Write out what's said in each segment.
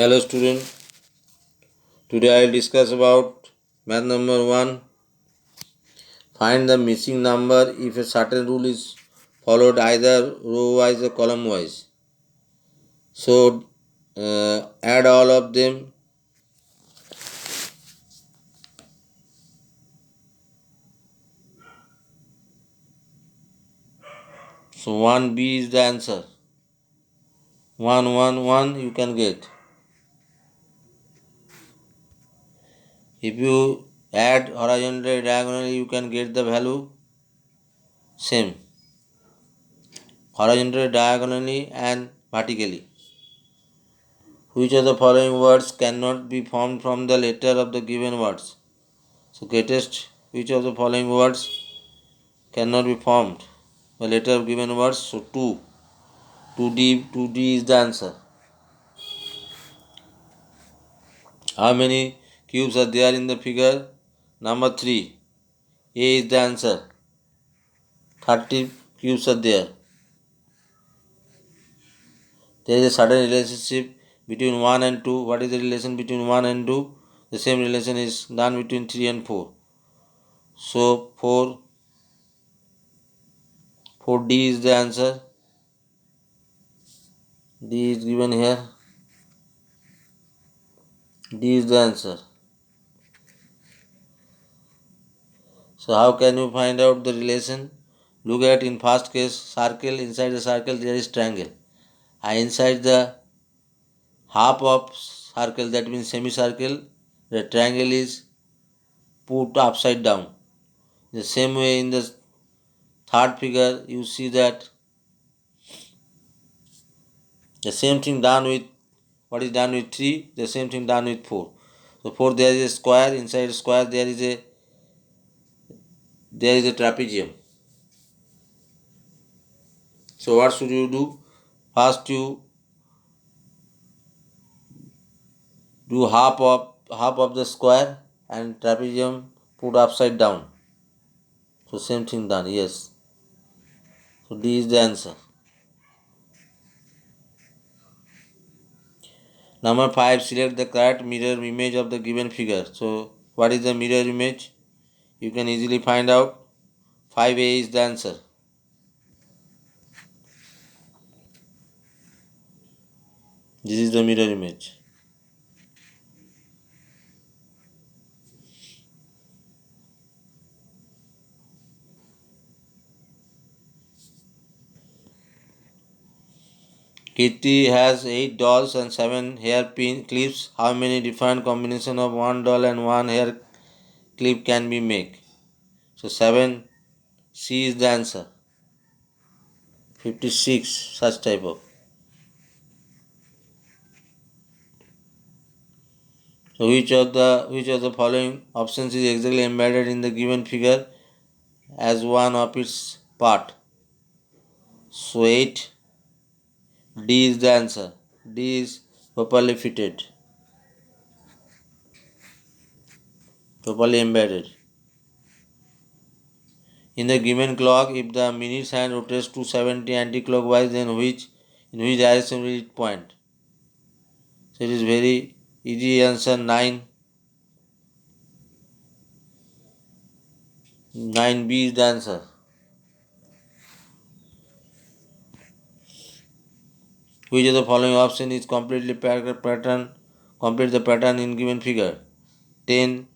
Hello student, today I will discuss about math number 1. Find the missing number if a certain rule is followed either row wise or column wise. So add all of them. So 1B is the answer. 1 1 1 you can get. If you add horizontally diagonally you can get the value same. Horizontally diagonally and vertically. Which of the following words cannot be formed from the letter of the given words? So greatest which of the following words cannot be formed by letter of given words? So 2D is the answer. How many cubes are there in the figure? Number 3. A is the answer. 30 cubes are there. There is a certain relationship between 1 and 2. What is the relation between 1 and 2? The same relation is done between 3 and 4. So 4D is the answer. D is given here. D is the answer. So how can you find out the relation? Look at in first case circle, inside the circle there is triangle. And inside the half of circle, that means semicircle, the triangle is put upside down. The same way in the third figure you see that the same thing done with what is done with 3, the same thing done with 4. So 4 there is a square, inside the square there is a trapezium. So what should you do? First you do half of the square and trapezium put upside down. So same thing done, yes. So D is the answer. Number 5, select the correct mirror image of the given figure. So what is the mirror image? You can easily find out. 5A is the answer. This is the mirror image. Kitty has 8 dolls and 7 hairpin clips. How many different combination of 1 doll and 1 hair clip can be made? So 7, C is the answer. 56 such type of. So which of the following options is exactly embedded in the given figure as one of its part? So 8, D is the answer. D is properly fitted, properly embedded. In the given clock, if the minutes hand rotates 270 anti-clockwise, then in which direction will it point? So it is very easy answer 9. 9B is the answer. Which of the following option is complete the pattern in given figure? 10.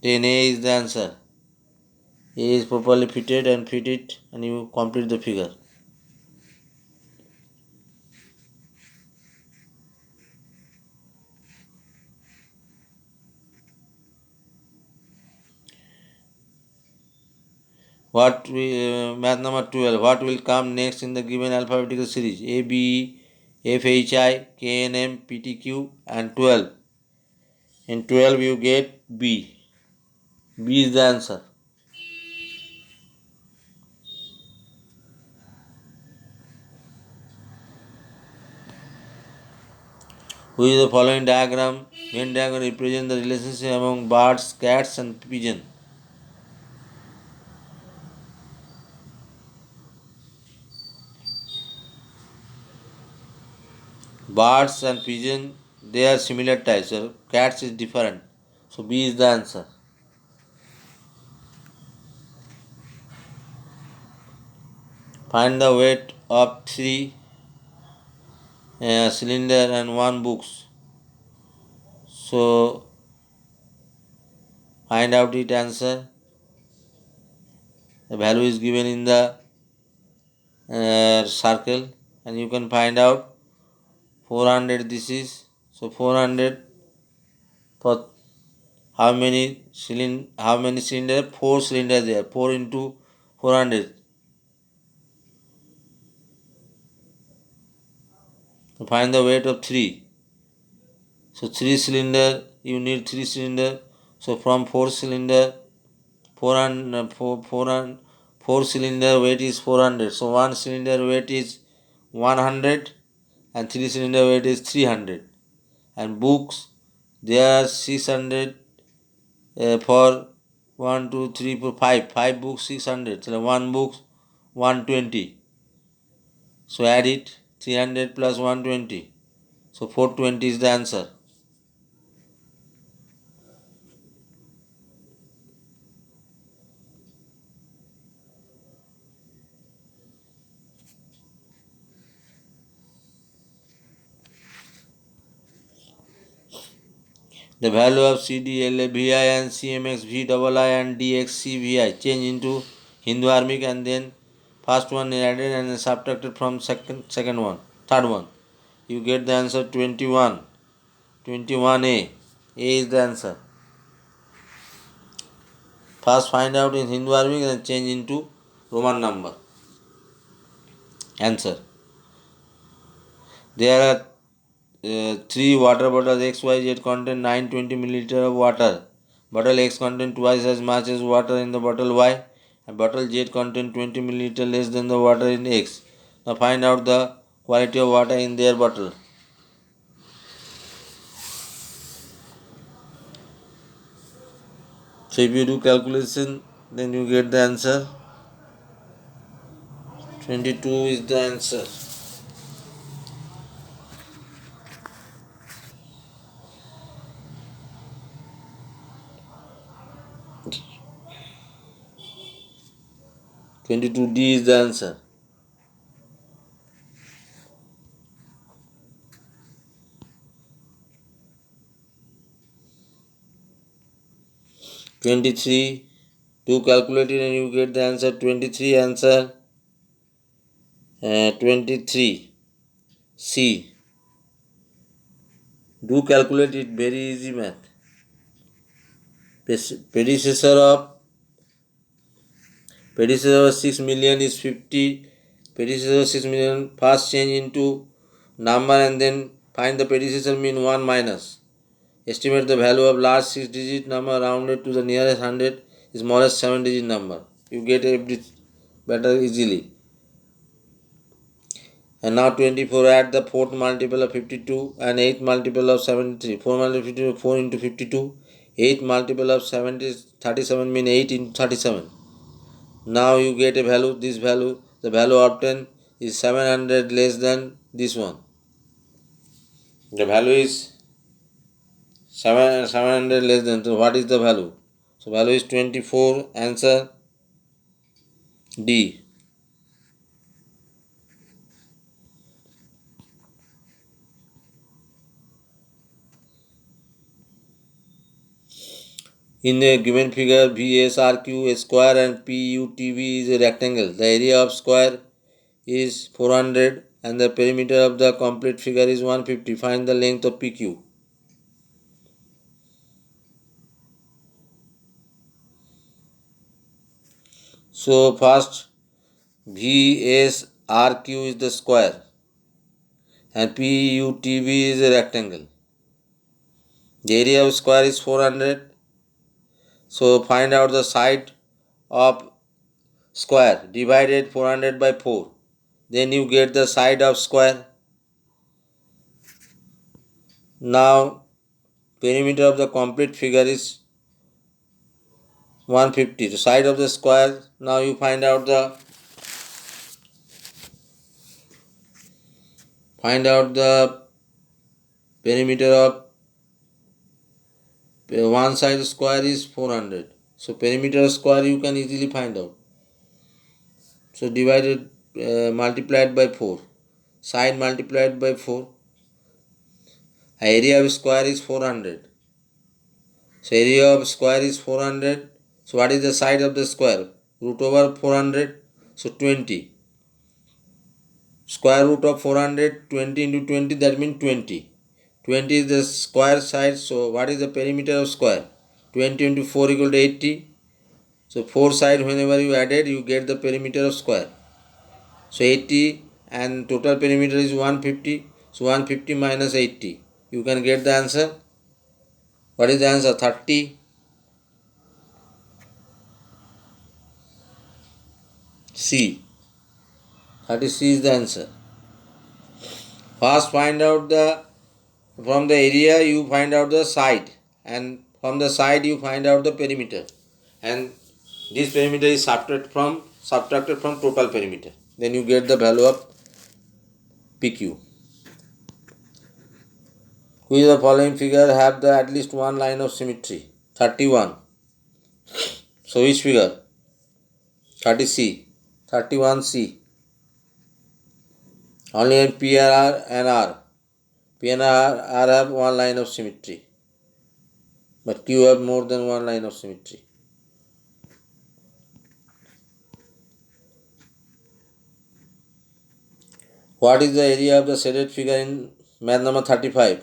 10A is the answer. A is properly fitted and fit it and you complete the figure. Math number 12. What will come next in the given alphabetical series? A, B, E, F, H, I, K, N, M, P, T, Q and 12. In 12 you get B. B is the answer. Which is the following diagram? Venn diagram represents the relationship among birds, cats and pigeon. Birds and pigeon, they are similar types. So cats is different. So B is the answer. Find the weight of three cylinder and one books. So find out it answer. The value is given in the circle, and you can find out 400. This is so 400 for how many cylinder? 4 cylinder there. 4 into 400. So find the weight of 3. So 3 cylinder, you need 3 cylinder. So from 4 cylinder, 4 cylinder weight is 400. So 1 cylinder weight is 100 and 3 cylinder weight is 300. And books, there are 600 for 1, 2, 3, 4, 5. 5 books 600. So 1 book 120. So add it, 300 plus 120. So 420 is the answer. The value of CDLA, VI and CMX, VII and DXCVI change into Hindu Armic, and then first one added and subtracted from third one. You get the answer 21. 21A. A is the answer. First find out in Hindu Armic and change into Roman number. Answer. There are 3 water bottles XYZ contain 920 milliliter of water. Bottle X contain twice as much as water in the bottle Y, and bottle Z contain 20 milliliter less than the water in X. Now find out the quality of water in their bottle. So if you do calculation, then you get the answer. 22 is the answer. D is the answer. 23. Do calculate it and you get the answer. 23 answer. 23. C. Do calculate it, very easy math. Predecessor of 6 million is 50. Predecessor of 6 million, first change into number and then find the predecessor mean 1 minus. Estimate the value of large 6 digit number rounded to the nearest 100 is smallest 7 digit number. You get it better easily. And now 24, add the 4th multiple of 52 and 8th multiple of 73. 4 multiple 52, 4 into 52. 8 multiple of 70 37 mean 8 into 37. Now you get a value, this value, the value obtained is 700 less than this one. The value is 700 less than, so what is the value? So value is 24, answer D. In the given figure, VSRQ is square and PUTV is a rectangle. The area of square is 400 and the perimeter of the complete figure is 150. Find the length of PQ. So first, VSRQ is the square and PUTV is a rectangle. The area of square is 400. So find out the side of square. Divided 400 by 4. Then you get the side of square. Now perimeter of the complete figure is 150. The side of the square. Now you find out the Perimeter of one side square is 400. So perimeter square you can easily find out. So divided, multiplied by 4. Side multiplied by 4. Area of square is 400. So area of square is 400. So what is the side of the square? Root over 400. So 20. Square root of 400, 20 into 20, that means 20. 20 is the square side. So what is the perimeter of square? 20 into 4 equal to 80. So 4 side whenever you added, you get the perimeter of square. So 80 and total perimeter is 150. So 150 minus 80. You can get the answer. What is the answer? 30. C. 30C is the answer. First find out from the area you find out the side, and from the side you find out the perimeter, and this perimeter is subtracted from total perimeter. Then you get the value of PQ. Which of the following figure have the at least one line of symmetry? 31. So which figure? 30C. 31C. Only in P and R. P and R have one line of symmetry, but Q have more than one line of symmetry. What is the area of the shaded figure in math number 35?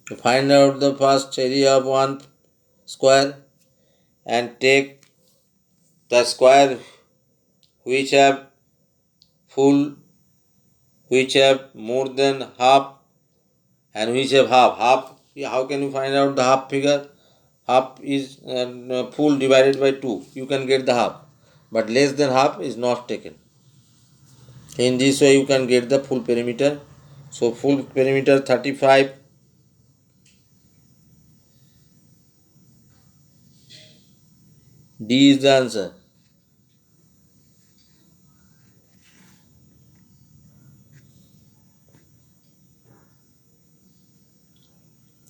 To find out the first area of one square and take the square which have more than half and which have half. How can you find out the half figure? Half is full divided by 2. You can get the half, but less than half is not taken. In this way you can get the full perimeter. So full perimeter 35. D is the answer.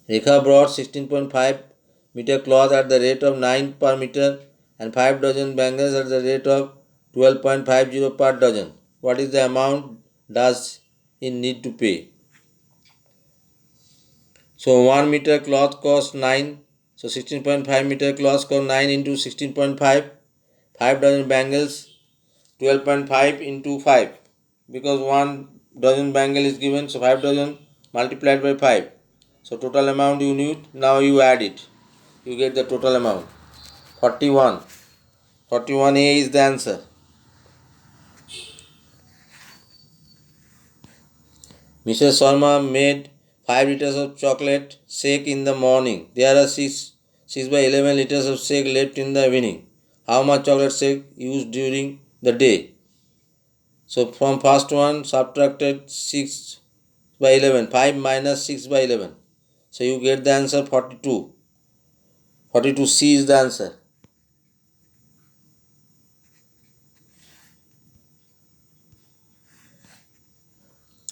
Rekha brought 16.5 meter cloth at the rate of 9 per meter and 5 dozen bangles at the rate of 12.50 per dozen. What is the amount does he need to pay? So 1 meter cloth costs 9. So 16.5 meter cloth costs 9 into 16.5. 5 dozen bangles 12.5 into 5. Because 1 dozen bangle is given, so 5 dozen multiplied by 5. So total amount you need, now you add it. You get the total amount. 41. 41A is the answer. Mrs. Sharma made 5 liters of chocolate shake in the morning. There are 6 by 11 liters of shake left in the evening. How much chocolate shake used during the day? So from first one subtracted 6 by 11. 5 minus 6 by 11. So you get the answer 42. 42C is the answer.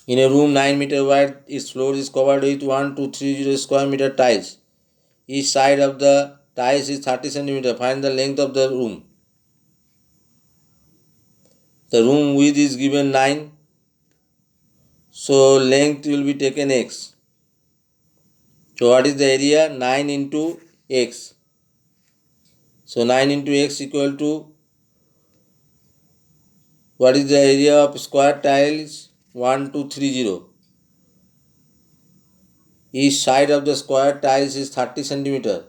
In a room 9 meter wide, its floor is covered with 1230 square meter tiles. Each side of the tiles is 30 centimeter. Find the length of the room. The room width is given 9. So length will be taken x. So what is the area? 9 into x. So 9 into x equal to, what is the area of square tiles? 1230. Each side of the square tiles is 30 centimeter.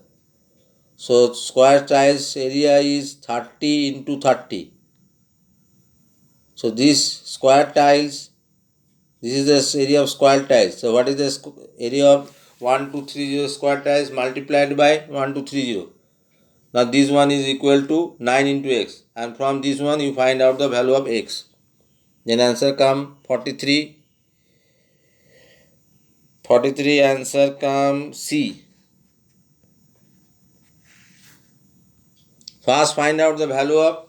So square tiles area is 30 into 30. So this square tiles, this is the area of square tiles. So what is the area of 1230 square tiles multiplied by 1230? Now this one is equal to 9 into x, and from this one you find out the value of x. Then answer come 43. 43 answer come C. First find out the value of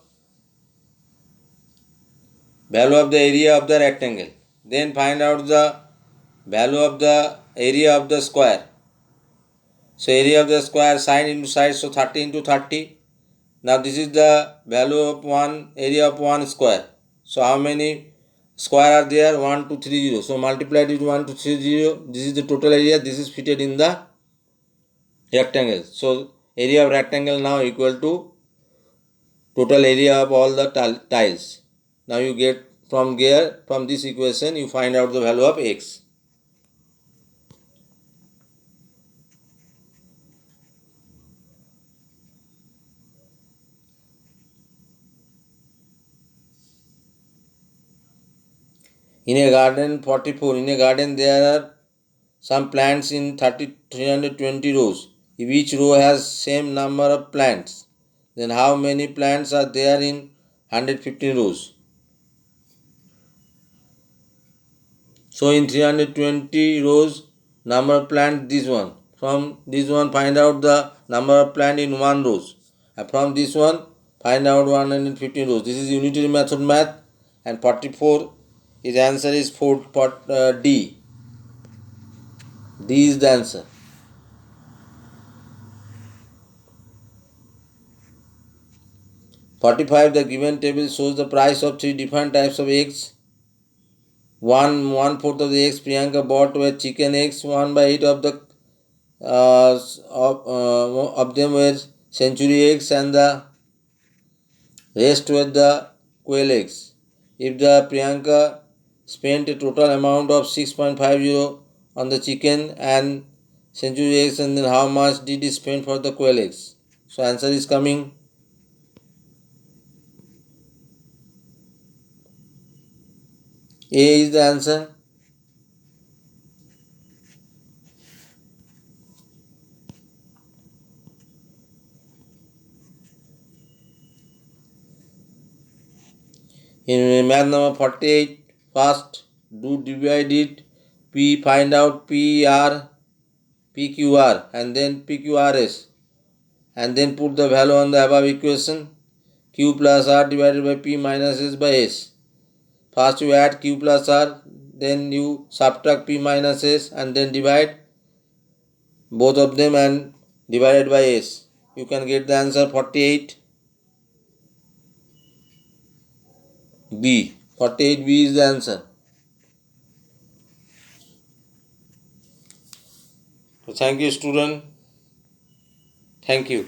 the area of the rectangle. Then find out the value of the area of the square. So area of the square, sine into side, so 30 into 30. Now this is the value of one area of one square. So how many square are there? 1, 2, 3, 0. So multiply it with 1, 2, 3, 0. This is the total area. This is fitted in the rectangle. So area of rectangle now equal to total area of all the tiles. Now you get from here, from this equation you find out the value of x. In a garden 44, in a garden there are some plants in 320 rows. If each row has same number of plants, then how many plants are there in 115 rows? So in 320 rows, number of plants this one. From this one find out the number of plants in one rows. And from this one find out 115 rows. This is unitary method math, and 44 is answer is D. D is the answer. (45) The given table shows the price of three different types of eggs. 1/4 of the eggs Priyanka bought were chicken eggs. 1/8 of the of them were century eggs, and the rest were the quail eggs. If the Priyanka spent a total amount of 6.50 on the chicken and century eggs, and then how much did he spend for the quail eggs? So answer is coming. A is the answer. In math number 48, first do divide it. P, find out PQR and then PQRS, and then put the value on the above equation. Q plus R divided by P minus S by S. First you add Q plus R, then you subtract P minus S, and then divide both of them and divided by S. You can get the answer 48. B. 48B is the answer. So thank you, student. Thank you.